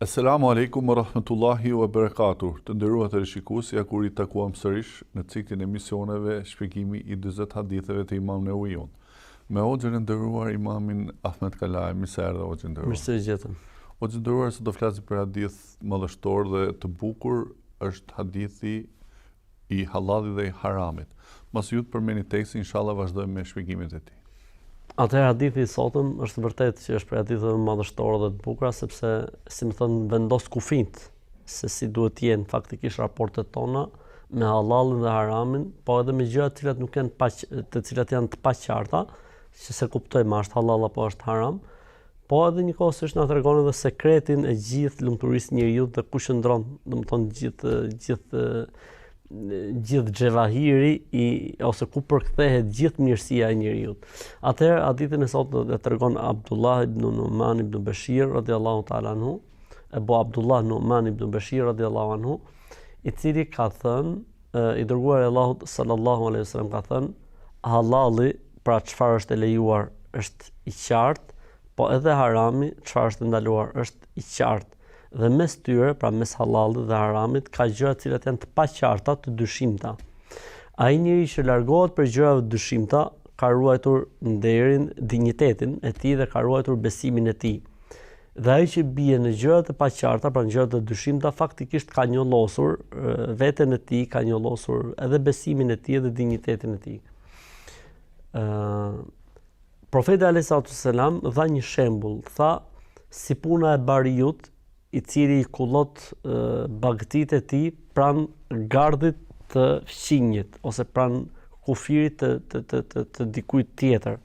Assalamu alaikum wa rahmatullahi wa barakatuh. Të nderuar televizionistë, ja kur I takuam sërish në ciklin e emisioneve shpjegimi I 40 haditheve të Imam Newawiut. Me hoxhën e nderuar Imamin Ahmed Kalaj, mirë se erdha hoxhë nderuar. Mirë se gjetëm. Hoxhë nderuar, se do flasim për hadith madhështor dhe të bukur, është hadithi I halalit dhe I haramit. Mas ju të përmeni tekstin, inshallah vazhdojmë me shpjegimet e tij. Atëherë hadithi I sotëm është vërtet që është për hadithe madhështore dhe të bukura, sepse, si më thënë, vendos kufijt se si duhet të jenë faktikisht raportet tona me halalin dhe haramin, po edhe me gjëra të cilat nuk janë të cilat janë të paqarta, që se kuptojmë a është halal apo është haram, po edhe njëkohësisht na tregon edhe sekretin e gjithë lumturisë njeriut dhe ku qëndron, domethënë gjithë xhevahiri ose ku përkthehet gjithë mirësia e njeriut. Atëherë hadithin e sotëm e tregon Abdullah ibn Nu'man ibn Bashir radhiyallahu ta'ala anhu, Abu Abdullah Nu'man ibn Bashir radhiyallahu anhu, I cili ka thënë, I dërguar I Allahut sallallahu alaihi wasallam ka thënë, halali, pra çfarë është e lejuar është I qartë, po edhe harami, çfarë është ndaluar është I qartë. Dhe mes tyre, pra mes halalit dhe haramit, ka gjëra të cilat janë të paqarta, të dyshimta. Ai njeri që largohet për gjërave të dyshimta, ka ruajtur nderin, dinjitetin e tij dhe ka ruajtur besimin e tij. Dhe ai që bie në gjërat e paqarta, pra në gjërat e dyshimta, faktikisht ka njollosur veten e tij, ka njollosur edhe besimin e tij dhe dinjitetin e tij. Profeti alayhis salam dha një shembull, tha si puna e bariut, I cili I kullot bagtit e tij pranë gardhit të fqinjit ose pranë kufirit të dikujt tjetër.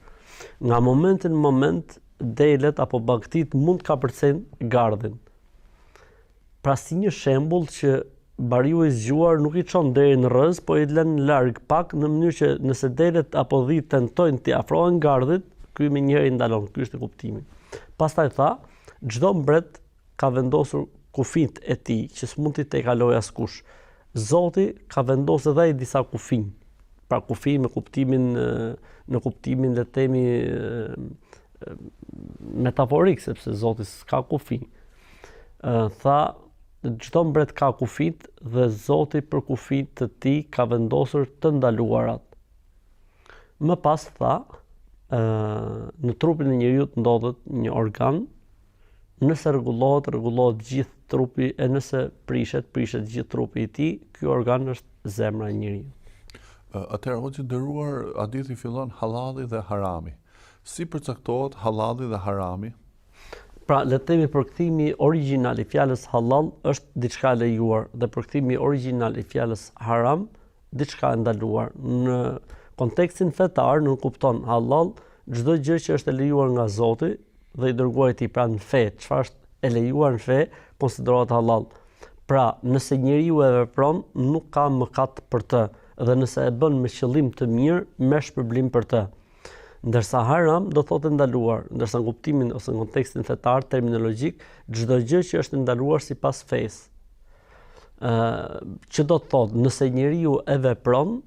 Nga momenti në moment delet apo bagtit mund ka përcejnë gardhin. Pra si një shembull që bariu I zgjuar nuk I çon deri në rrez, po I lën larg pak në mënyrë që nëse delet apo dhit tentojnë të afrohen gardhit, ky me njëherë I ndalon. Ky është kuptimi. Pastaj tha, çdo mbret ka vendosur kufijt e tij që s'mund t'i tejkalojë askush. Zoti ka vendosur edhe ai disa kufij. Pra kufij me kuptimin në kuptimin le të themi metaforik, sepse Zoti s'ka kufij. Tha çdo mbret ka kufijt dhe Zoti për kufijt të tij ka vendosur të ndaluarat. Më pas tha, në trupin e njeriu ndodhet një organ. Nëse rregullohet gjithë trupi, e nëse prishet gjithë trupi I tij, ky organ është zemra e njeriu. Atëherë hoxhë nderuar, hadithi fillon halali dhe harami. Si përcaktohet halali dhe harami? Pra, le të themi përkthimi origjinal I fjalës halal është diçka e lejuar dhe përkthimi origjinal I fjalës haram diçka e ndaluar. Në kontekstin fetar nuk kupton halal çdo gjë që është e lejuar nga Zoti dhe I dërguari I tij, pra në fe, çfarë është e lejuar në fe, konsiderohet halal. Pra, nëse njeriu e vepron, nuk ka mëkat për të, dhe nëse e bën me qëllim të mirë, merr shpërblim për të. Ndërsa haram do thotë ndaluar, ndërsa në kuptimin ose në kontekstin fetar terminologjik, çdo gjë që është ndaluar sipas fesë. Që do të thotë, nëse njeriu e vepron,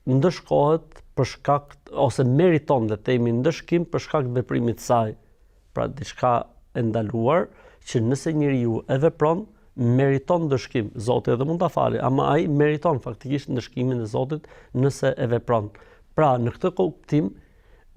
ndëshkohet për shkak ose meriton le të themi ndëshkim për shkak të veprimit të saj. Pra diçka e ndaluar që nëse njeriu e vepron meriton ndëshkim. Zoti edhe mund ta falë, ama ai meriton faktikisht ndëshkimin e Zotit nëse e vepron. Pra në këtë kuptim,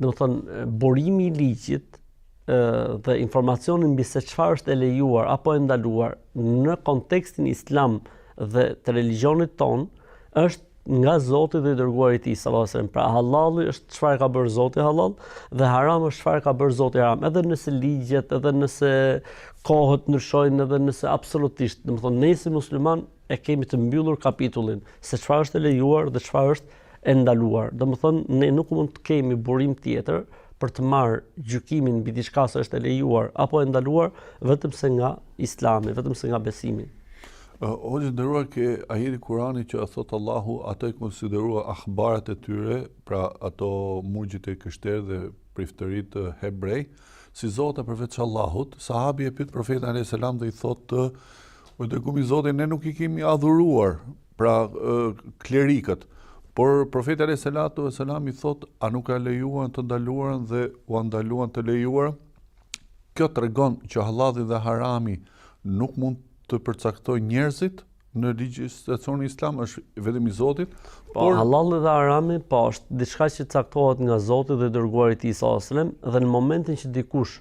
domethënë burimi I ligjit dhe informacioni mbi se çfarë është e lejuar apo e ndaluar në kontekstin islam dhe të religionit ton është nga Zoti dhe I dërguari I tij sallallahu alajhi wasallam. Pra halali është çfarë ka bërë Zoti halal dhe haram është çfarë ka bërë Zoti haram. Edhe nëse ligjet, edhe nëse kohët ndryshojnë, edhe nëse absolutisht, domethënë ne si musliman e kemi të mbyllur kapitullin se çfarë është e lejuar dhe çfarë është e ndaluar. Domethënë ne nuk mund të kemi burim tjetër për të marrë gjykimin mbi diçka se është e lejuar apo e ndaluar vetëm se nga Islami, vetëm se nga besimi. Hoxhë nderuar, ke ajeti Kurani që thot Allahu ato I konsiderua akhbarat e tyre, pra ato murgjit e krishterë dhe priftërit hebrej, si zota përveç Allahut. Sahabi e pyet profetin alayhis salam dhe I thotë, o dërgumi I Zotit, ne nuk I kemi adhuruar, pra klerikët. Por profeti alayhis salam I thotë, a nuk ka lejuar të ndaluarën dhe u ndaluan të lejuar? Kjo tregon që halali dhe harami nuk mund të përcaktoj njerëzit në legjislacionin islam, është vetëm i Zotit. Po, halali dhe harami, po, është diçka që caktohet nga Zoti dhe dërguari i tij sallallahu alajhi wasallam, dhe në momentin që dikush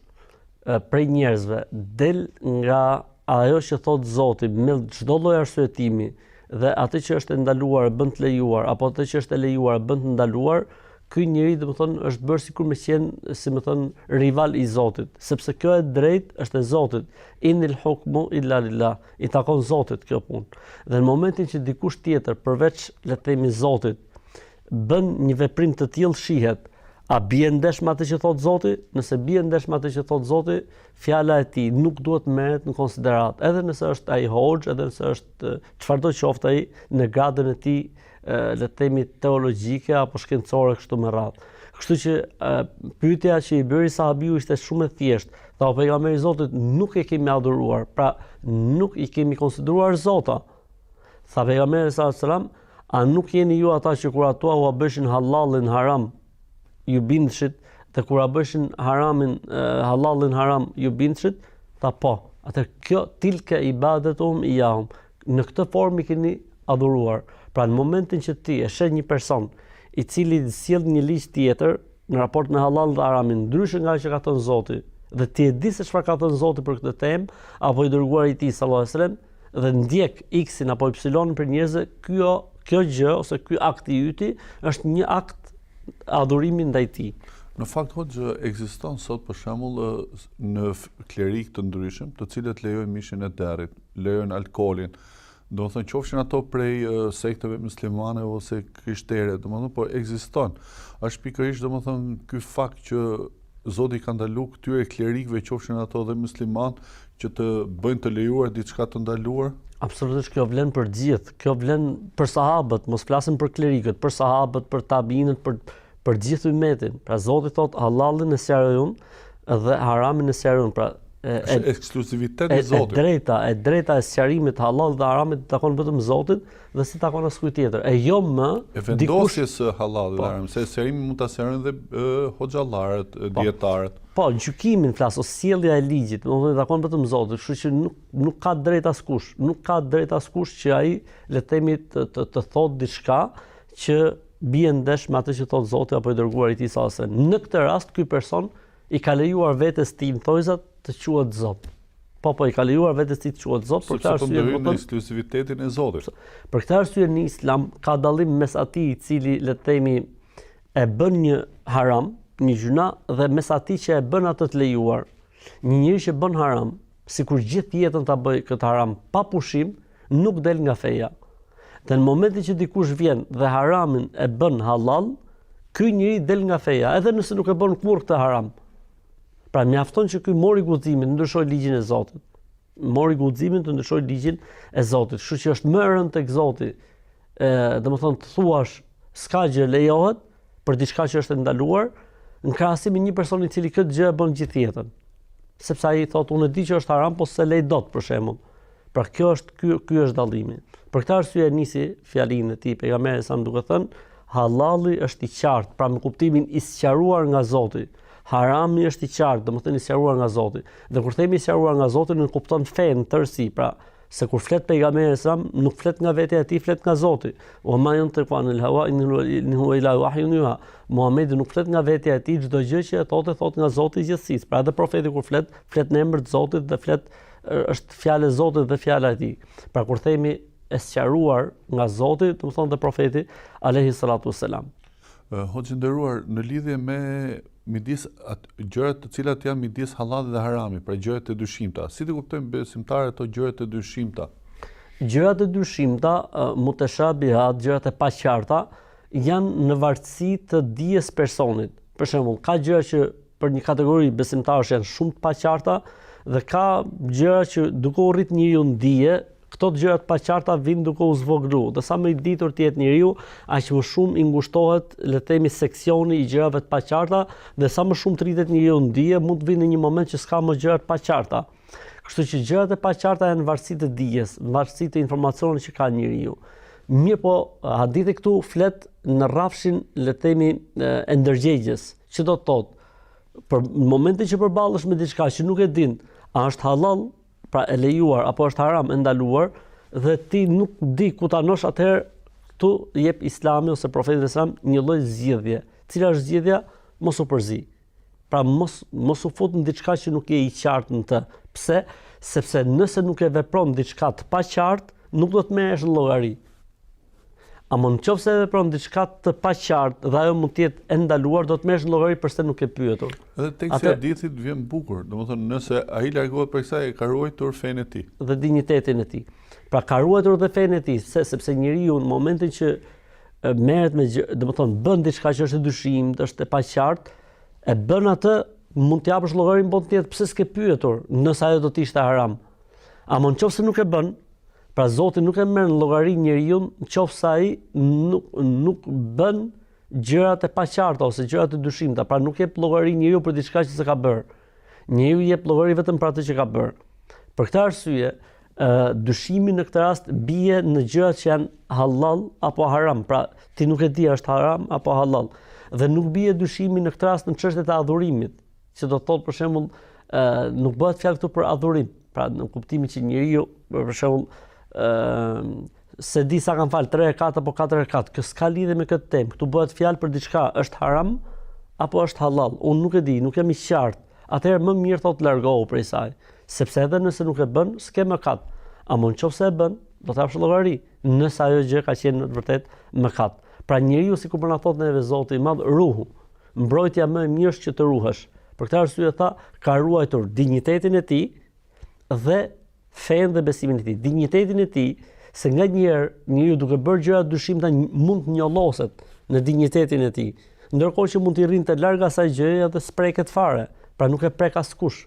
prej njerëzve del nga ajo që thot Zoti me çdo lloj arsyetimi dhe atë që është e ndaluar bën të lejuar, apo atë që është e lejuar bën të ndaluar, ky njeri domethënë është bërë sikur me qenë, si më thon, rival i Zotit, sepse kjo e drejtë është e Zotit. Inil hukmu illa lillah, i takon Zotit kjo punë. Dhe në momentin që dikush tjetër përveç le të themi Zotit bën një veprim të tillë, shihet, a bie ndesh me atë që thot Zoti? Nëse bie ndesh me atë që thot Zoti, fjala e tij nuk duhet merret në konsiderat, edhe nëse është ai hoxh, edhe nëse është çfarëdo qoftë ai në gradën e tij, le të themi teologjike apo shkencore kështu me radhë. Kështu që pyetja që i bëri sahabiu ishte shumë e thjeshtë. Tha pejgamberi i Zotit, nuk e kemi adhuruar, pra nuk i kemi konsideruar zota. Tha pejgamberi sallallahu alajhi wasallam, a nuk jeni ju ata që kur ato u bëshin halalin haram ju bindshit, dhe kur a bëshin haramin halalin haram ju bindshit? Tha po. Atë kjo tilke ibadetum iyahum. Në këtë formë i keni adhuruar. Pra në momentin që ti e sheh një person i cili sjell një ligj tjetër në raport me halal dhe haramin, ndryshe nga që ka thënë Zoti, dhe ti e di se çfarë ka thënë Zoti për këtë temë, apo i dërguari i tij sallallahu alajhi wasallam, dhe ndjek X-in apo Y-in për njerëzve, kjo gjë ose ky akt i yti është një akt adhurimi ndaj tij. Në fakt, hoxhë, ekziston sot për shembull në klerik të ndryshëm, të cilët lejojnë mishin e derrit, lejojnë alkoolin. Do të thonë qofshin ato prej sekteve muslimane ose krishtere, domethënë, por ekziston. Është pikërisht domethënë ky fakt që Zoti ka ndaluar këtyre klerikëve, qofshin ato dhe musliman, që të bëjnë të lejuar diçka të ndaluar. Absolutisht, kjo vlen për gjithë. Kjo vlen për sahabët, mos flasim për klerikët, për sahabët, për tabiinët, për gjithë ummetin. Pra Zoti thot halalin e sjarojun dhe haramin e sjarojun. Pra është ekskluzivitet i Zotit. E drejta e sqarimit halal dhe haramit takon vetëm Zotit dhe si takon askujt tjetër. E jo më vendosjes së halal dhe haramit, se sqarimi mund ta sqarojnë dhe hoxhallarët, dietarët. Po, gjykimin flas, ose sjellja e ligjit, domethënë takon vetëm Zotit, kështu që nuk ka drejt askush, nuk ka drejt askush që ai le të themi të thotë diçka që bie ndesh me atë që thot Zoti apo i dërguari i tij sallallahu alajhi wasallam. Në këtë rast ky person i ka lejuar vetes tij thojzat të quhet Zot. Po, i ka lejuar vetes tij të quhet Zot, për këtë arsye në eksklusivitetin e Zotit. Për këtë arsye në Islam ka dallim mes atij i cili le të themi e bën një haram, një gjuna, dhe mes atij që e bën atë të lejuar. Një njeri që bën haram, sikur gjithë jetën ta bëj këtë haram pa pushim, nuk del nga feja. Dhe në momentin që dikush vjen dhe haramin e bën halal, ky njeri del nga feja, edhe nëse nuk e bën kurrë këtë haram. Pra mjafton që ky mori guximin të ndryshojë ligjin e Zotit. Mori guximin të ndryshojë ligjin e Zotit. Kështu që është më rënd tek Zoti. Domethënë të thuash s'ka gjë lejohet për diçka që është ndaluar, në krahasim me një person i cili këtë gjë e bën gjithë jetën. Sepse ai thotë unë e di që është haram, po s'e lej dot për shembull. Pra ky është dallimi. Për këtë arsye nisi fjalinë e tij pejgamberi sa duke thënë halali është i qartë, pra me kuptimin i sqaruar nga Zoti. Harami është i qartë, domethënë i sqaruar nga Zoti. Dhe kur themi i sqaruar nga Zoti, nuk kupton fen tërësi, pra se kur flet pejgamberi sa nuk flet nga vetja e tij, flet nga Zoti. O ma yantiqu anil hawa in huwa illa wahyun yuha. Muhamedi nuk flet nga vetja e tij, çdo gjë që e thot nga Zoti i gjithësisë. Pra edhe profeti kur flet në emër të Zotit dhe është fjalë e Zotit dhe fjala e tij. Pra kur themi e sqaruar nga Zoti, do të thonë dhe profeti alayhi salatu wassalam. Hoxhë nderuar, në lidhje me midis gjërat të cilat janë midis halallit dhe haramit, pra gjërat e dyshimta. Si të kuptojmë besimtarët ato gjërat e dyshimta? Gjërat e dyshimta, mutashabihat, gjërat e paqarta, janë në varësi të dijes personit. Për shembull, ka gjëra që për një kategori besimtarësh janë shumë të paqarta dhe ka gjëra që duke u rrit njeriu në dije, këto gjërat paqarta vijnë duke u zvogëluar. Dhe sa më i ditur të jetë njeriu, aq më shumë i ngushtohet le të themi seksioni i gjërave të paqarta, dhe sa më shumë të rritet njeriu në dije, mund të vinë në një moment që s'ka më gjëra të paqarta. Kështu që gjërat e paqarta janë varësi të dijes, varësi të informacionit që ka njeriu. Mirë po, hadithi këtu flet në rrafshin le të themi e ndërgjegjes, që do të thotë, për momentin që përballesh me diçka që nuk e din, a është halal, pra e lejuar apo është haram e ndaluar dhe ti nuk di ku ta anosh, atëherë tu jep Islami ose profeti Islam një lloj zgjedhje. Cila është zgjedhja? Mos u përzi. Pra mos u fut në diçka që nuk je i qartë në të. Pse? Sepse nëse nuk e vepron diçka të paqartë, nuk do të merresh në llogari. Ama nëse e vepron diçka të paqartë dhe ajo mund të jetë e ndaluar, do të merresh në llogari përse nuk e pyetur. Edhe teksti i hadithit vjen bukur, domethënë nëse ai largohet prej kësaj e ka ruajtur fenë e tij dhe dinjitetin e tij. Pra ka ruajtur dhe fenë e tij, sepse njeriu në momentin që merret me, domethënë bën diçka që është e dyshimt, është e paqartë, e bën atë, mund të japësh llogarin mund të jetë pse s'ke pyetur, nëse ajo do të ishte haram. Ama nëse nuk e bën, pra Zoti nuk e merr në llogari njeriu nëse ai nuk bën gjërat e paqarta ose gjërat e dyshimta, pra nuk jep llogari njeriu për diçka që s'e ka bërë. Njeriu jep llogari vetëm për atë që ka bërë. Për këtë arsye, dyshimi në këtë rast bie në gjërat që janë halal apo haram. Pra ti nuk e di a është haram apo halal. Dhe nuk bie dyshimi në këtë rast në çështjet e adhurimit, që do të thotë për shembull nuk bëhet fjalë këtu për adhurim. Pra në kuptimin që njeriu për shembull se di sa kanë fal 3 rekat apo 4 rekat, kjo s'ka lidhje me këtë temë. Këtu bëhet fjalë për diçka është haram apo është halal. Unë nuk e di, nuk jam i qartë. Atëherë më mirë thotë largohu prej saj, sepse edhe nëse nuk e bën, s'ke mëkat. Ama nëse e bën, do të hapësh llogari, nëse ajo gjë ka qenë në të vërtetë mëkat. Pra njeriu, sikur po na thotë neve Zoti i Madh, ruhu. Mbrojtja më e mirë është që të ruhesh. Për këtë arsye tha, ka ruajtur dinjitetin e tij dhe fenë dhe besimin e tij. Dinjitetin e tij, se nganjëherë njeriu duke bërë gjëra dyshimta mund të njolloset në dinjitetin e tij. Ndërkohë që mund të rrinte larg asaj gjëje dhe spreket fare. Pra nuk e prek askush,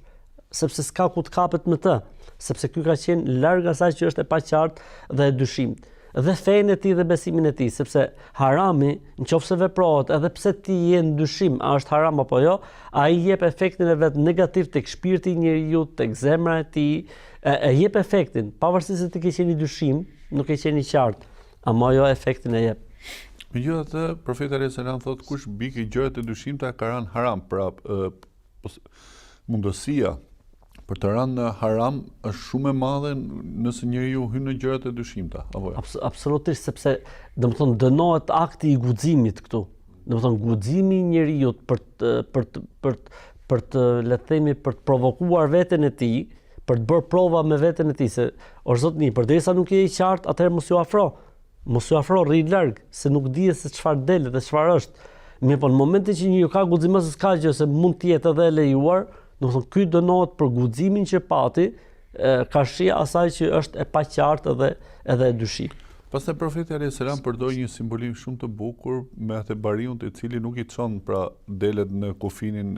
sepse s'ka ku të kapet me të, sepse ky ka qenë larg asaj që është e paqartë dhe e dyshimt. Dhe fenë e tij dhe besimin e tij, sepse harami, nëse veprohet, edhe pse ti je në dyshim a është haram apo jo, ai jep efektin e vet negativ tek shpirti i njeriu, tek zemra e tij, e jep efektin, pavarësisht se ti ke qenë i dyshim, nuk ke qenë i qartë, ama ajo efektin e jep. Megjithatë, profeti alayhis salam thotë kush bikë gjërat e dyshimta ka rënë haram, pra mundësia për të rënë në haram është shumë e madhe nëse njeriu hyn në gjërat e dyshimta, apo jo? Absolutisht, sepse domethënë dënohet akti i guximit këtu. Domethënë guximi i njeriu për të le të themi për të provokuar veten e tij, për të bërë prova me veten e tij, se o zotni, përderisa nuk je i qartë, atëherë mos ju afro. Mos ju afro, rri larg, se nuk dihet se çfarë del dhe çfarë është. Mirë, po në momentin që njeriu ka guxim ose s'ka gjë se mund të jetë edhe e lejuar, domethënë ky dënohet për guximin që pati, kashia asaj që është e paqartë edhe e dyshim. Pastaj profeti alayhis salam përdor një simbolim shumë të bukur me atë bariun i cili nuk i çon pra delet në kufinin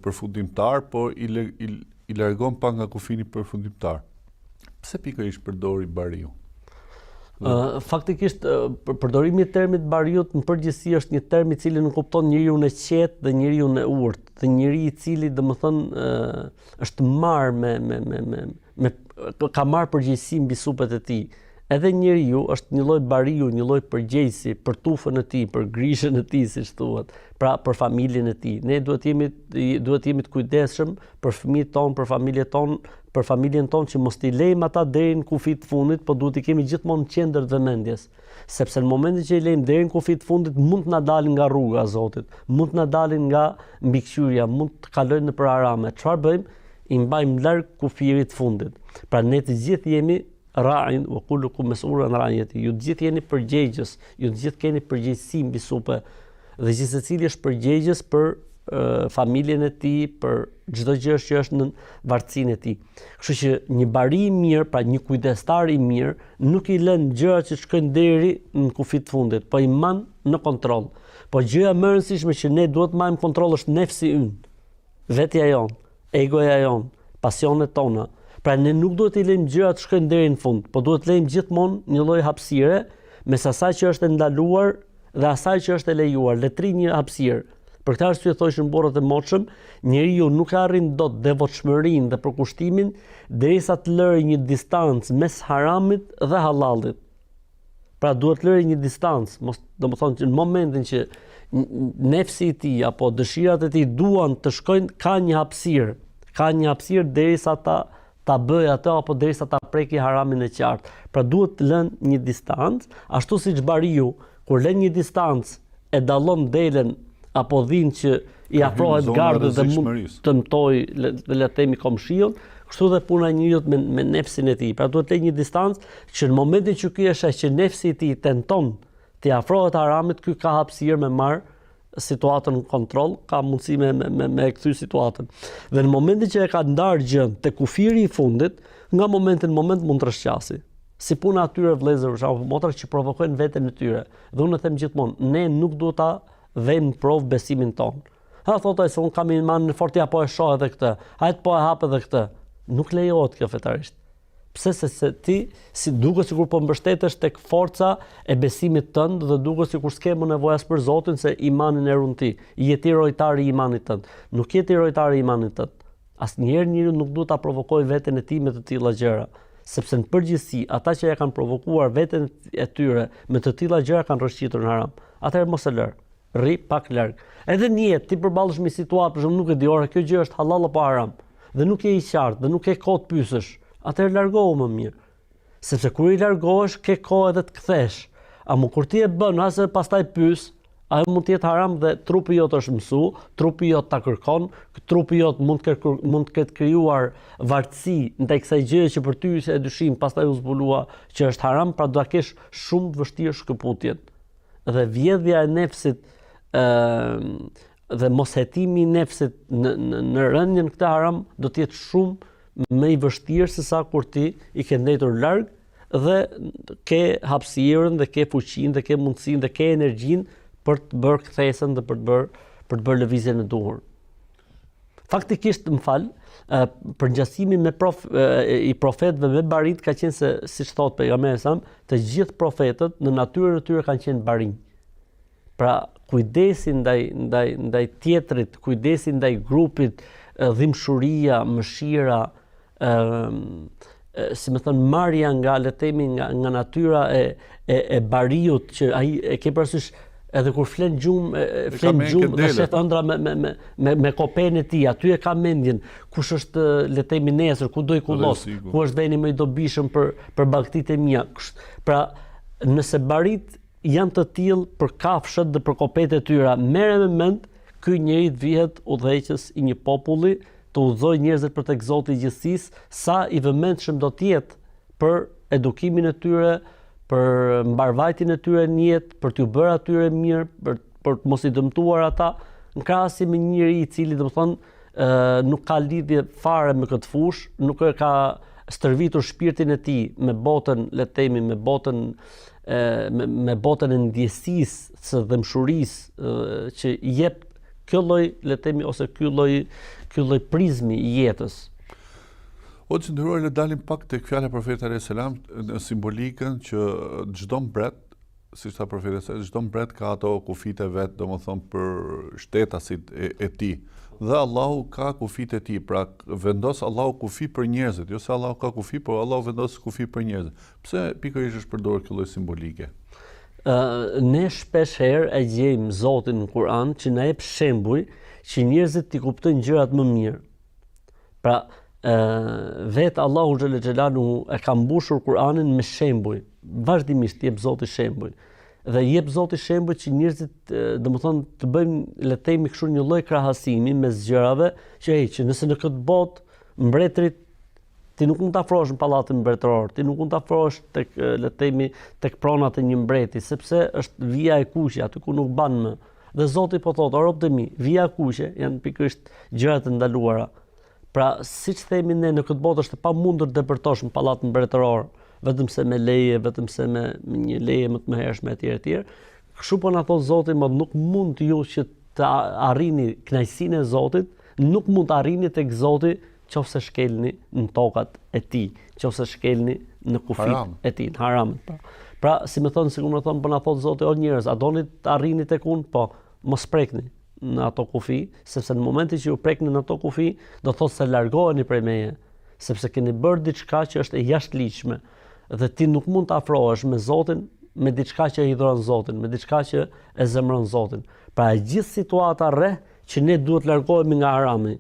përfundimtar, por i largon pa nga kufini përfundimtar. Pse pikërisht përdori bariu? Faktikisht përdorimi i termit bariut në përgjithësi është një term i cili nuk kupton njeriu në qetë dhe njeriu në urtë, dhe njeriu i cili domethënë është marrë ka marrë përgjegjësi mbi supet e tij. Edhe njeriu është një lloj bariu, një lloj përgjegjësi për tufën e tij, për grishën e tij, siç thuhet, pra për familjen e tij. Ne duhet jemi të kujdesshëm për fëmijët tonë, për familjen tonë, për familjen tonë që mos t'i lejmë ata deri në kufit të fundit, por duhet i kemi gjithmonë në qendër të vëmendjes, sepse në momentin që i lejmë deri në kufit të fundit mund të na dalin nga rruga e Zotit, mund të na dalin nga mbikëqyrja, mund të kalojnë nëpër harame. Çfarë bëjmë? I mbajmë larg kufirit të fundit. Pra ne të gjithë jemi ra'in wa kullukum mas'ulun an ra'iyati. Ju të gjithë jeni përgjegjës, ju të gjithë keni përgjegjësi mbi supe dhe gjithë secili është përgjegjës për familjen e tij, për çdo gjë që është në vartësinë e tij. Kështu që një bari i mirë, pra një kujdestar i mirë, nuk i lën gjërat që shkojnë deri në kufit të fundit, po i mban në kontroll. Po gjëja më e rëndësishme që ne duhet të marrim kontroll është nefsi ynë, vetja jon, egoja jon, pasionet tona. Pra ne nuk duhet i lejmë gjërat të shkojnë deri në fund, po duhet të lejmë gjithmonë një lloj hapësire mes asaj që është e ndaluar dhe asaj që është e lejuar, letri një hapësirë. Për këtë arsye thoshin burrat e moshëm, njeriu nuk arrin dot devotshmërinë dhe përkushtimin derisa të lërë një distancë mes haramit dhe halallit. Pra duhet lërë një distancë, domethënë që në momentin që nefsi i tij apo dëshirat e tij duan të shkojnë, ka një hapësirë derisa ata ta bëj atë apo derisa ta preki haramin e qartë. Pra duhet të lënë një distancë, ashtu siç bariu kur lën një distancë e dallon delen apo dhinë që i afrohet gardës dhe mund të mëtoj le të themi komshiun, kështu dhe puna e njeriut me nefsin e tij. Pra duhet të lë një distancë që në momentin që ky e sheh që nefsi i tij tenton të afrohet haramit, ky ka hapësirë me marr situatën në kontroll, ka mundësi me kthy situatën. Dhe në momentin që e ka ndarë gjën te kufiri i fundit, nga momenti në moment mund të rrshqasi. Si puna atyre vëllezërve, apo motra që provokojnë veten e tyre. Dhe unë them gjithmonë, ne nuk duhet ta vëmë në provë besimin ton. Ha thotë se un kam iman në fortë apo e shoh edhe këtë. Hajt po e hap edhe këtë. Nuk lejohet kjo fetarisht. Pse se ti si duket sikur po mbështetesh tek forca e besimit tënd dhe duket sikur s'ke më nevojë as për Zotin se imanin e ruan ti. Je ti rojtari i imanit tënd. Nuk je ti rojtari i imanit tënd. Asnjëherë njeriu nuk duhet ta provokojë veten e tij me të tilla gjëra, sepse në përgjithësi ata që ja kanë provokuar veten e tyre me të tilla gjëra kanë rrëshqitur në haram. Atëherë mos e lër. Rri pak larg. Edhe në jetë ti përballesh me situatë, për shembull nuk e di ora kjo gjë është halal apo haram, dhe nuk je i qartë, dhe nuk ke kohë të pyesësh. Atëherë largohu më mirë. Sepse kur i largohesh, ke kohë edhe të kthesh. Ama kur ti e bën, asë pastaj pyes, ajo mund të jetë haram dhe trupi jot është mësu, trupi jot ta kërkon, trupi jot mund të ketë krijuar vartësi ndaj kësaj gjëje që për ty e dyshim, pastaj u zbulua që është haram, pra do ta kesh shumë të vështirë shkëputjen. Dhe vjedhja e nefsit dhe moshetimi i nefsit në rënien këtë haram do të jetë shumë më i vështirë se sa kur ti i ke ndetur larg dhe ke hapësirën dhe ke fuqinë dhe ke mundësinë dhe ke energjinë për të bërë kthesën dhe për të bërë lëvizjen e duhur. Faktikisht, më fal, përngjasimi i profetëve me barit ka qenë se, siç thot pejgamberi sa, të gjithë profetët në natyrën e tyre kanë qenë barinj. Pra, kujdesi ndaj tjetrit, kujdesi ndaj grupit, dhimbshuria, mëshira, si më thon, marrja nga le të themi nga natyra e bariut, që ai e ke parasysh edhe kur flen gjumë dhe shet ëndra me kopen e tij, aty e ka mendjen kush është le të themi nesër, ku do i kullos, ku është veni më i dobishëm për bagtitë e mia. Pra, nëse barit janë të tillë për kafshët dhe për kopet e tyra, merre me mend, ky njeri të vihet udhëheqës i një populli, të udhëzojë njerëzit për tek Zoti i gjithësisë, sa i vëmendshëm do të jetë për edukimin e tyre, për mbarvajtjen e tyre në jetë, për t'u bërë atyre mirë, për të mos i dëmtuar ata, në krahasim me njëri i cili domethënë nuk ka lidhje fare me këtë fushë, nuk e ka stërvitur shpirtin e tij me botën, le të themi, me botën e ndjesisë, së dëmshurisë që i jep kjo lloj, le të themi, ose ky lloj prizmi i jetës. O të ndërruar, le dalim pak tek fjala e profetit alayhis salam në simbolikën që çdo mbret, siç tha profeti, çdo mbret ka ato kufite vet, domethënë për shtetasit e tij. Dhe Allahu ka kufit e tij, pra vendos Allahu kufi për njerëzit, jo se Allahu ka kufi, por Allahu vendos kufi për njerëzit. Pse pikërisht është përdorur kjo lloj simbolike? Ne shpesh herë e gjejmë Zotin në Kur'an që na jep shembuj që njerëzit t'i kuptojnë gjërat më mirë. Pra, vetë Allahu xhallal xhelalu e ka mbushur Kur'anin me shembuj, vazhdimisht jep Zoti shembuj. Dhe jep Zoti shembuj që njerëzit domethënë të bëjmë, le të themi kështu, një lloj krahasimi mes gjërave, që nëse në këtë botë mbretërit ti nuk mund të afrohesh në pallatin mbretëror, ti nuk mund të afrohesh tek, le të themi, tek pronat e një mbreti, sepse është vija e kuqe, aty ku nuk ban më. Dhe Zoti po thotë, o robët e mi, vija e kuqe janë pikërisht gjërat e ndaluara. Pra, siç themi ne, në këtë botë është e pamundur të depërtosh në pallatin mbretëror, vetëm se me leje, vetëm se me një leje më të mëhershme etj. Kështu po na thot Zoti, më nuk mund ju që të arrini kënaqësinë e Zotit, nuk mund të arrini tek Zoti qofse shkelni në tokat e tij, qofse shkelni në kufit e tij, haram. Pra, si më thon, sikur më thon, po na thot Zoti, o njerëz, a doni të arrini tek unë? Po, mos prekni në ato kufi, sepse në momentin që ju prekni në ato kufi, do thotë se largoheni prej meje, sepse keni bërë diçka që është e jashtëligjshme, dhe ti nuk mund të afrohesh me Zotin me diçka që e hidhron Zotin, me diçka që e zemron Zotin. Pra, gjithë situata rreth që ne duhet largohemi nga harami.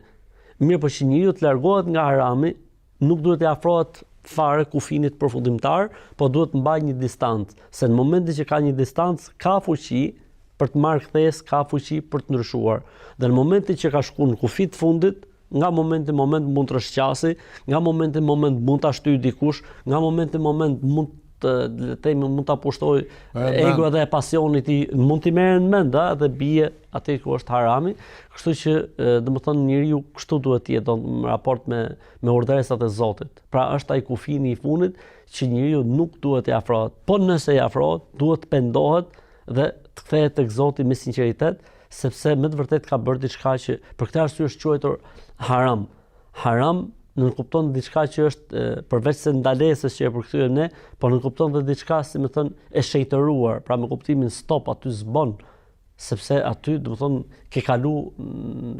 Mirë, po që njeriu të largohet nga harami, nuk duhet të afrohet fare kufinit përfundimtar, po duhet të mbaj një distancë, se në momentin që ka një distancë, ka fuqi për të marrë kthes, ka fuqi për të ndryshuar. Dhe në momentin që ka shkuar në kufi të fundit, nga momenti në moment mund të rrshqasi, nga momenti në moment mund ta shtyjë dikush, nga momenti në moment mund ta pushtoj ego dhe pasionit i mund t'i merren mend dhe bie atë ku është harami, kështu që domethënë njeriu kështu duhet të jetë në raport me urdhëresat e Zotit. Pra është ai kufini i fundit që njeriu nuk duhet të afrohet, po nëse i afrohet, duhet të pendohet dhe të kthehet tek Zoti me sinqeritet, sepse me të vërtet ka bërë diçka që për këtë arsye është quajtur haram. Haram nuk kupton diçka që është përveç se ndalesës që e përkthyem ne, por nuk kupton dhe diçka, si më thënë, e shejtëruar, pra me kuptimin stop, aty s'bën, sepse aty, do të thonë, ke kalu,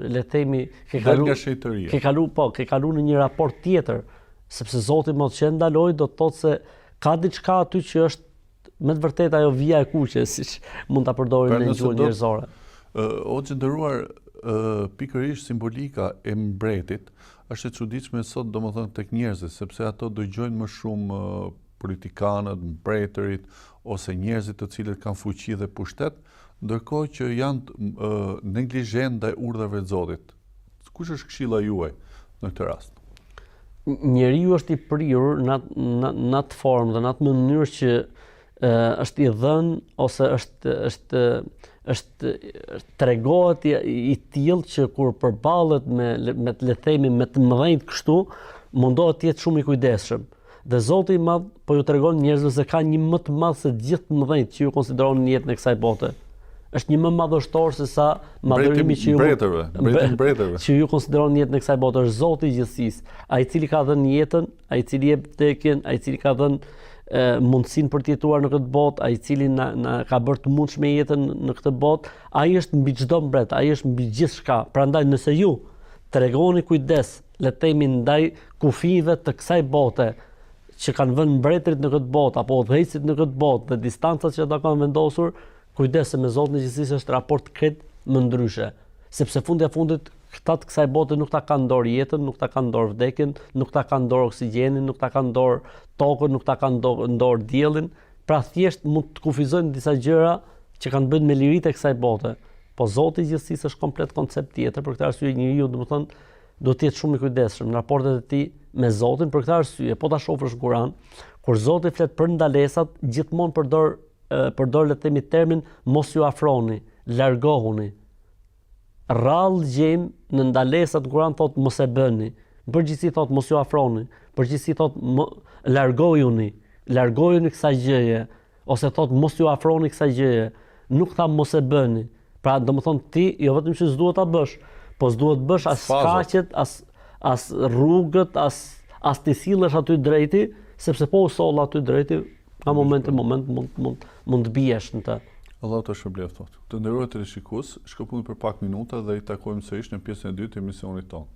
le të themi, ke kalu në një raport tjetër, sepse Zoti më që ndaloj do të thotë se ka diçka aty që është me të vërtetë ajo vija e kuqe, siç mund ta përdorim në gjuhën njerëzore. O të nderuar, pikërisht simbolika e mbretit është e çuditshme sot, domethënë tek njerëzit, sepse ato dëgjojnë më shumë politikanët, mbretërit ose njerëzit të cilët kanë fuqi dhe pushtet, ndërkohë që janë neglizhent ndaj urdhave të Zotit. Kush është këshilla juaj në këtë rast? Njeriu është i prirur në atë formë dhe në atë mënyrë që është i dhënë ose është tregohet i tillë që kur përballet me le të themi me të mëdhenj kështu, mundohet të jetë shumë i kujdesshëm. Dhe Zoti i Madh po ju tregon njerëzve se ka një më të madh se gjithë të mëdhenjt që ju konsideroni në jetën e kësaj bote. Është një më madhështor se sa madhërimi që ju konsideroni në jetën e kësaj bote, është Zoti i gjithësisë, ai i cili ka dhënë jetën, ai i cili jep vdekjen, ai i cili ka dhënë mundësinë për të jetuar në këtë botë, ai i cili na ka bërë të mundshme jetën në këtë botë, ai është mbi çdo mbret, ai është mbi gjithçka. Prandaj nëse ju tregoni kujdes, le të themi ndaj kufive të kësaj bote që kanë vënë mbretërit në këtë botë apo udhëheqësit në këtë botë dhe distancat që ata kanë vendosur, kujdes se me Zotin e gjithësisë është raport krejt më ndryshe, sepse fundi fundit këta të kësaj bote nuk ta kanë dorë jetën, nuk ta kanë dorë vdekjen, nuk ta kanë dorë oksigjenin, nuk ta kanë dorë tokën, nuk ta kanë dorë diellin, pra thjesht mund të kufizojnë disa gjëra që kanë bërë me liritë e kësaj bote. Po Zoti i gjithësisë është komplet koncept tjetër, për këtë arsye njeriu domethënë do të jetë shumë i kujdesshëm në raportet e tij me Zotin, për këtë arsye po ta shohësh në Kur'an, kur Zoti flet për ndalesat, gjithmonë përdor le të themi termin mos ju afroni, largohuni. Rrallë gjejmë në ndalesat në Kur'an thotë mos e bëni, në përgjithësi thotë mos ju afroni, në përgjithësi thotë largojuni kësaj gjëje, ose thotë mos ju afroni kësaj gjëje, nuk tha mos e bëni. Pra domethënë ti jo vetëm që s'duhet ta bësh, po s'duhet të bësh as kaqet, as rrugët, as ti sillesh aty drejti, sepse po u soll aty drejti, nga moment mund të biesh në të. Allah të shpëlbeft. Të nderuar teleshikues, shkëputemi për pak minuta dhe i takojmë sërish në pjesën e dytë të emisionit tonë.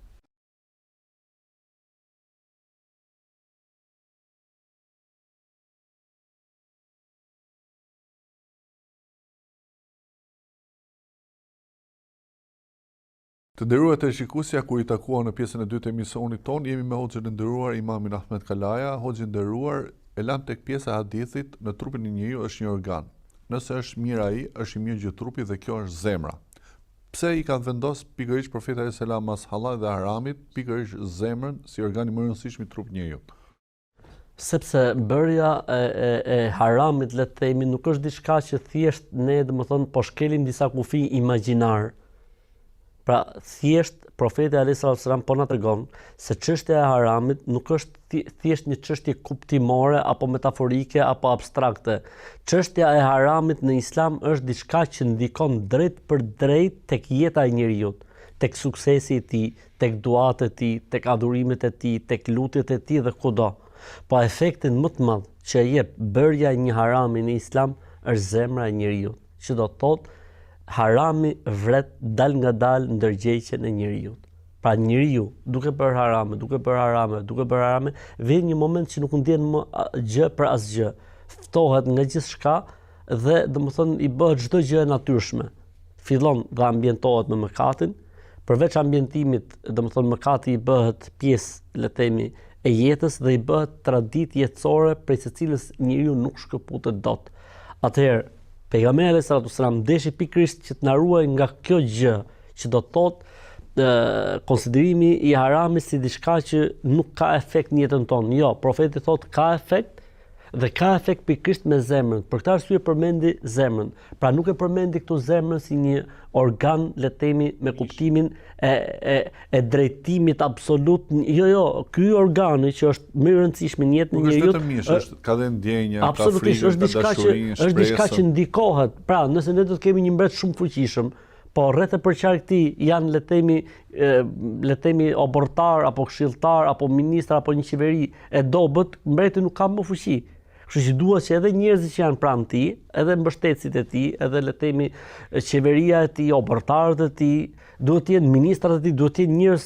Të nderuar teleshikuesja, kur i takuam në pjesën e dytë të emisionit tonë, jemi me hoxhën e nderuar Imamin Ahmed Kalaja. Hoxhë i nderuar, e lam tek pjesa e hadithit, në trupin e njeriu është një organ. Nëse është mirë ai, është i mirë gjithë trupi dhe kjo është zemra. Pse i kanë vendosur pikërisht profeti alayhis salam mas halal dhe haramit, pikërisht zemrën si organin më i rëndësishëm i trupit njeriu? Sepse bërja e haramit, le të themi, nuk është diçka që thjesht ne domethënë po shkelim disa kufi imagjinar. Pra thjesht profeti alayhis salam po na tregon se çështja e haramit nuk është thjesht një çështje kuptimore apo metaforike apo abstrakte. Çështja e haramit në Islam është diçka që ndikon drejt për drejt tek jeta e njeriu, tek suksesi i tij, tek duat e tij, tek adhurimet e tij, tek lutjet e tij dhe kudo. Po efektin më të madh që jep bërja e një harami në Islam është zemra e njeriu, që do të thotë harami vret dal nga dal ndërgjegjjen e njeriu. Pra njeriu duke bërë harame, vjen një moment që nuk ndjen më gjë për asgjë. Ftohet nga gjithçka dhe domethënë i bëhet çdo gjë e natyrshme. Fillon dhe ambientohet me mëkatin, përveç ambientimit, domethënë mëkati i bëhet pjesë, le të themi, e jetës dhe i bëhet traditë jetësore prej së cilës njeriu nuk shkëputet dot. Atëherë, pejgamberi alayhis salatu wasalam deshi pikërisht që të na ruaj nga kjo gjë, që do të thotë konsiderimi i haramit si diçka që nuk ka efekt në jetën tonë. Jo, profeti thotë ka efekt dhe ka efekt pikërisht me zemrën. Për këtë arsye përmendi zemrën. Pra nuk e përmendi këtu zemrën si një organ, le të themi, me kuptimin e drejtimit absolut. Jo, ky organi që është më i rëndësishëm në jetën e njeriu. Nuk është vetëm mish, është ka dhe ndjenja, ka absolutisht, frikë, ka dashurinë, është diçka që ndikohet. Pra, nëse ne do të kemi një mbret shumë fuqishëm, po rreth e përqarë këtij janë le të themi obortar apo këshilltar apo ministër apo një qeveri e dobët, mbreti nuk ka më fuqi. Kështu që duhet që edhe njerëzit që janë pranë tij, edhe mbështetësit e tij, edhe le të themi qeveria e tij, obortarët e tij, duhet të jenë ministrat e tij, duhet të jenë njerëz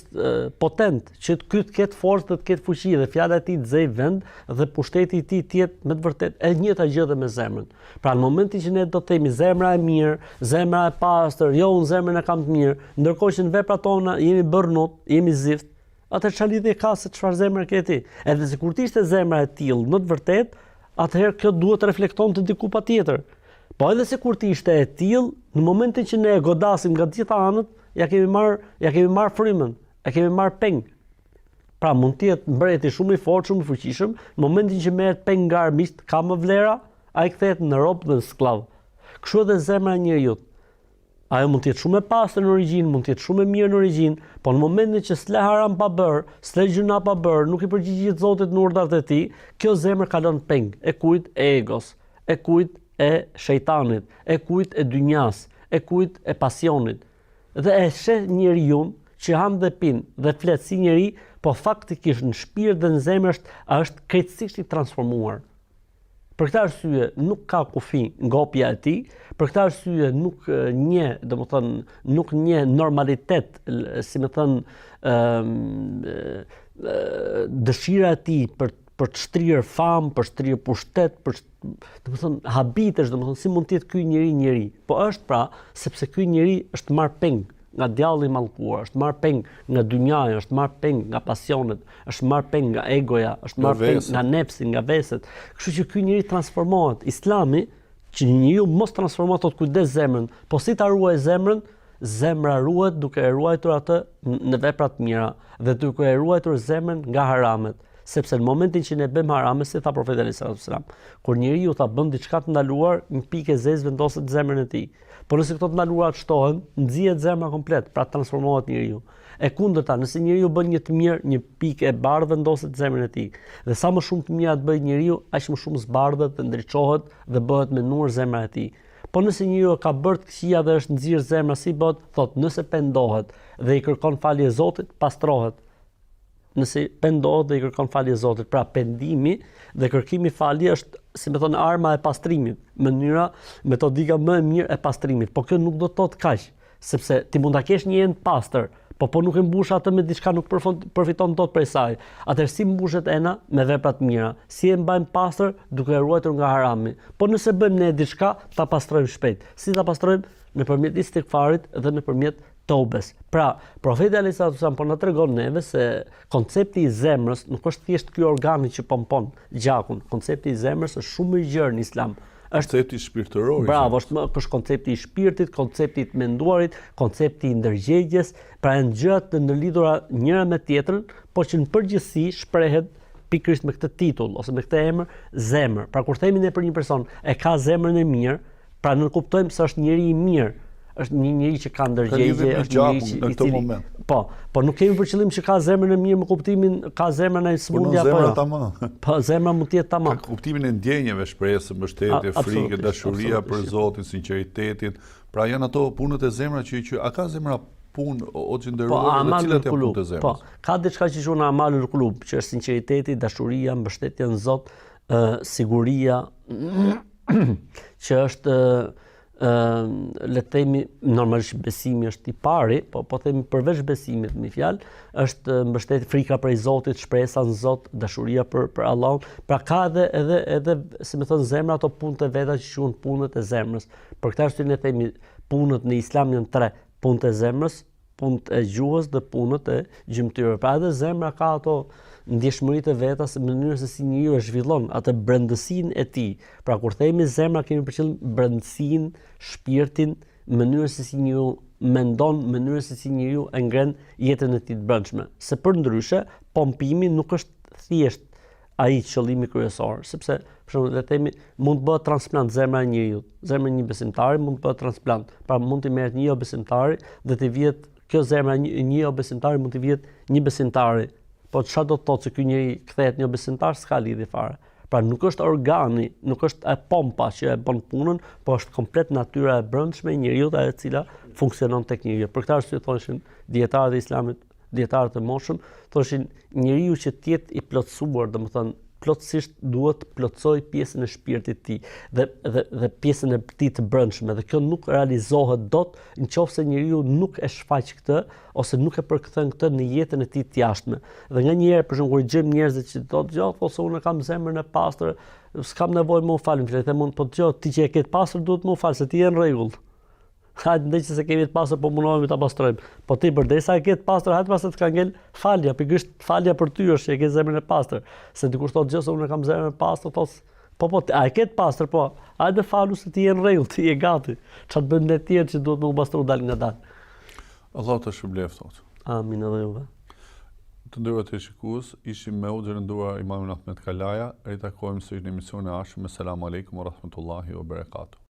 potent, që ky të ketë forcë, të ketë fuqi dhe fjala e tij të zej vend dhe pushteti i tij të jetë me të vërtetë e njëjta gjë edhe me zemrën. Pra në momentin që ne do të themi zemra e mirë, zemra e pastër, jo unë zemrën e kam të mirë, ndërkohë që në veprat tona jemi bërnut, jemi zift, atë çfarë lidhje ka se çfarë zemre ke ti? Edhe sikur të ishte zemra e tillë, në të vërtetë, atëherë kjo duhet të reflekton të diku patjetër. Po edhe sikur të ishte e tillë, në momentin që ne e godasim nga të gjitha anët, ja kemi marr frymën, ja kemi marr peng. Pra mund të jetë mbreti shumë i fortë, shumë i fuqishëm, në momentin që merret peng nga armiqt, ka më vlera, ai kthehet në rob dhe në sklav. Kështu edhe zemra e njeriu. Ajo mund të jetë shumë e pastër në origjinë, mund të jetë shumë e mirë në origjinë, po në momentin që s'le haram pa bër, s'le gjuna pa bër, nuk i përgjigjet Zotit në urdhrat e tij, kjo zemër kalon peng. E kujt? E egos, e kujt? E shejtanit, e kujt? E dynjas, e kujt? E pasionit. Dhe e sheh njeriu që han dhe pin dhe flet si njeri, po faktikisht në shpirt dhe në zemër është krejtësisht i transformuar. Për këtë arsye nuk ka kufi ngopja e tij, për këtë arsye nuk njeh, nuk njeh normalitet, si më thën, dëshira e tij për të shtrirë famë, për shtrirë pushtet, habitesh, si mund të jetë ky njeri. Po është pra, sepse ky njeri është marr peng nga djalli i mallkuar, është marr peng nga dynjaja, është marr peng nga pasionet, është marr peng nga egoja, është marr peng nga nepsi, nga veset. Kështu që ky njeri transformohet. Islami, që njeriu mos transformohet, thotë kujdes zemrën, po si ta ruaj zemrën? Zemra ruhet duke e ruajtur atë në vepra të mira dhe duke e ruajtur zemrën nga haramet. Sepse në momentin që ne bëjmë harame, si tha profeti alayhis salam, kur njeriu ta bën diçka të ndaluar, një pikë zezë vendoset në zemrën e tij. Por nëse këto të ndaluara shtohen, nxjihet zemra komplet, pra transformohet njeriu. E kundërta, nëse njeriu bën një të mirë, një pikë e bardhë vendoset në zemrën e tij. Dhe sa më shumë të mira të bëjë njeriu, aq më shumë zbardhet dhe ndriçohet dhe bëhet me nur zemra e tij. Po nëse njeriu ka bërë të këqija dhe është nxirr zemra si bëhet, thotë nëse pendohet dhe i kërkon falje Zotit, pastrohet. Nëse pendohet dhe i kërkon falje Zotit, pra pendimi dhe kërkimi falje është, si më thon, arma e pastrimit, metodika më e mirë e pastrimit. Po kjo nuk do të thotë kaq, sepse ti mund ta kesh një end pastër, po nuk e mbush atë me diçka, nuk përfiton dot prej saj. Atëherë si mbushet ena? Me vepra të mira. Si e mbajmë pastër? Duke e ruajtur nga harami. Po nëse bëjmë ne diçka, ta pastrojmë shpejt. Si ta pastrojmë? Nëpërmjet istikfarit dhe nëpërmjet tobes. Pra, profeti alayhis salam po na tregon neve se koncepti i zemrës nuk është thjesht ky organi që pompon gjakun. Koncepti i zemrës është shumë i gjerë në Islam. Koncepti shpirtëror. Bravo, është koncepti i shpirtit, koncepti i të menduarit, koncepti i ndërgjegjes, pra janë gjëra të ndërlidhura njëra me tjetrën, por që në përgjithësi shprehet pikërisht me këtë titull ose me këtë emër, zemër. Pra kur themi ne për një person e ka zemrën e mirë, pra ne kuptojmë se është njeri i mirë, është një njeri që ka ndërgjegje, është një njeri në këtë moment. Po nuk kemi për qëllim që ka zemrën e mirë me kuptimin ka zemrën e smundja apo jo. Po zemra mund të jetë tamam. Ka kuptimin e ndjenjave, shpresë, mbështetje, frikë, dashuria për Zotin, sinqeritetin. Pra janë ato punët e zemrës që a ka zemra punë o që nderuar dhe cilat janë punët e zemrës? Po, ka diçka që quhen amalul kulub, që është sinqeriteti, dashuria, mbështetja në Zot, siguria, që është le të themi normalisht besimi është i pari, po themi përveç besimit, me fjalë, është mbështetje, frika prej Zotit, shpresa në Zot, dashuria për Allahun. Pra ka edhe si më thon zemra ato punët e veta që quhen punët e zemrës. Për këtë arsye ne themi punët në Islam janë 3: punët e zemrës, punët e gjuhës dhe punët e gjymtyrës. Pra edhe zemra ka ato ndjeshmëritë e veta, se mënyrën se si njeriu e zhvillon atë brendësinë e tij. Pra kur themi zemra kemi për qëllim brendësinë, shpirtin, mënyrën se si njeriu mendon, mënyrën se si njeriu e ngren jetën e tij të brendshme. Se përndryshe, pompimi nuk është thjesht ai qëllimi kryesor, sepse për shembull le të themi mund të bëhet transplant zemra e njeriu, zemra e një besimtari mund të bëhet transplant. Pra mund të merret një jo besimtari dhe të vihet kjo zemra e një jo besimtari mund të vihet një besimtari. Po çfarë do të thotë se ky njeri kthehet një besimtar, s'ka lidhje fare. Pra nuk është organi, nuk është e pompa që e bën punën, po është komplet natyra e brendshme e njeriu e cila funksionon tek njeriu. Për këtë arsye thoshin dietarët e Islamit, dietarët e moshëm, thoshin njeriu që të jetë i plotësuar, domethënë plotësisht duhet të plotësoj pjesën e shpirtit të tij dhe pjesën e tij të brendshme, dhe kjo nuk realizohet dot nëse njeriu nuk e shfaq këtë ose nuk e përkthen këtë në jetën e tij të jashtme. Dhe nganjëherë për shembull kur gjejmë njerëz që thotë jo, ose unë kam zemrën e pastër, s'kam nevojë më u falem, le të them unë, po dëgjoj, ti që e ke të pastër duhet më u fal, se ti je në rregull. Hajde ndaj që se kemi të pastër, po mundohemi ta pastrojmë. Po ti përdesa e ke të pastër, hajde pastaj të ka ngel falja, pikërisht falja për ty është që e ke zemrën e pastër. Se dikush thotë gjë se unë kam zemrën e pastër, thos, po a e ke të pastër, po. Hajde falu se ti je në rregull, ti je gati. Çfarë bën ne tjerë që duhet më u pastru dal nga dal. Allah të shpëlbeft thotë. Amin edhe juve. Të nderuar të shikues, ishim me Hoxhën e nderuar Imamin Ahmet Kalaja. Ritakojmë së një emisioni e ardhshëm. Selam aleikum wa rahmatullahi wa barakatuh.